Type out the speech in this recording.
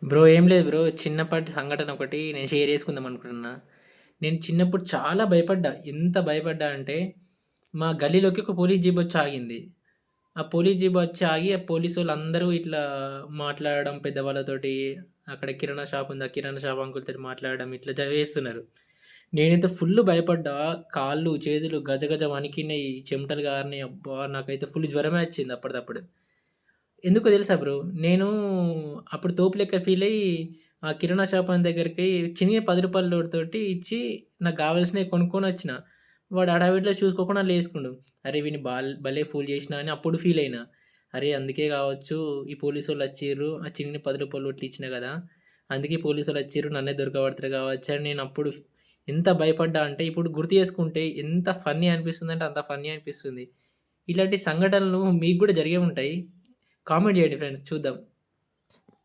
Bro ఏం లేదు bro. చిన్నప్పటి సంఘటన ఒకటి నేను షేర్ చేసుకుందాం అనుకుంటున్నా. నేను చిన్నప్పుడు చాలా భయపడ్డా. ఎంత భయపడ్డా అంటే, మా గల్లీలోకి ఒక పోలీస్ జీప్ వచ్చి ఆగింది. ఆ పోలీస్ జీప్ వచ్చి ఆగి, ఆ పోలీసోళ్ళందరూ ఇట్లా మాట్లాడడం పెద్దవాళ్ళతోటి. అక్కడ కిరాణా షాప్ ఉంది. ఆ కిరాణా షాప్ అంకుల్‌తోటి మాట్లాడడం ఇట్లా చేస్తున్నారు. నేనైతే ఫుల్లు భయపడ్డా. కాళ్ళు, చేతులు గజగజ వణికినయి. చెమటలు గారినయి. అబ్బా! నాకైతే ఫుల్ జ్వరమే వచ్చింది అప్పటిదప్పుడు. ఎందుకో తెలుసా బ్రో? నేను అప్పుడు తోపు లెక్క ఫీలయ్యి ఆ కిరాణా షాపని దగ్గరికి చినిగిన రూ. 10 నోటుతోటి ఇచ్చి నాకు గావాల్సినయి కొనుక్కొనొచ్చిన. వాడు హడావిడిలో చూసుకోకుండా లేసుకుండు. అరే! వీడిని భలే ఫూల్ చేసినా అని అప్పుడు ఫీలయినా. అరే! అందుకే గావచ్చు ఈ పోలీసోళ్ళొచ్చిర్రు. ఆ చినిగిన రూ. 10 నోట్లు ఇచ్చిన గదా! అందుకే పోలీసోళ్ళొచ్చిర్రు. నన్నే దొరకబడతారు గావచ్చు అని నేనప్పుడు ఎంత భయపడ్డా అంటే ఇప్పుడు గుర్తు చేసుకుంటే ఎంత ఫన్నీ అనిపిస్తుందంటే అంత ఫన్నీ అనిపిస్తుంది. ఇలాంటి సంఘటనలు మీకు గూడా జరిగే ఉంటాయి. కామెంట్ చేయండి ఫ్రెండ్స్ చూద్దాం.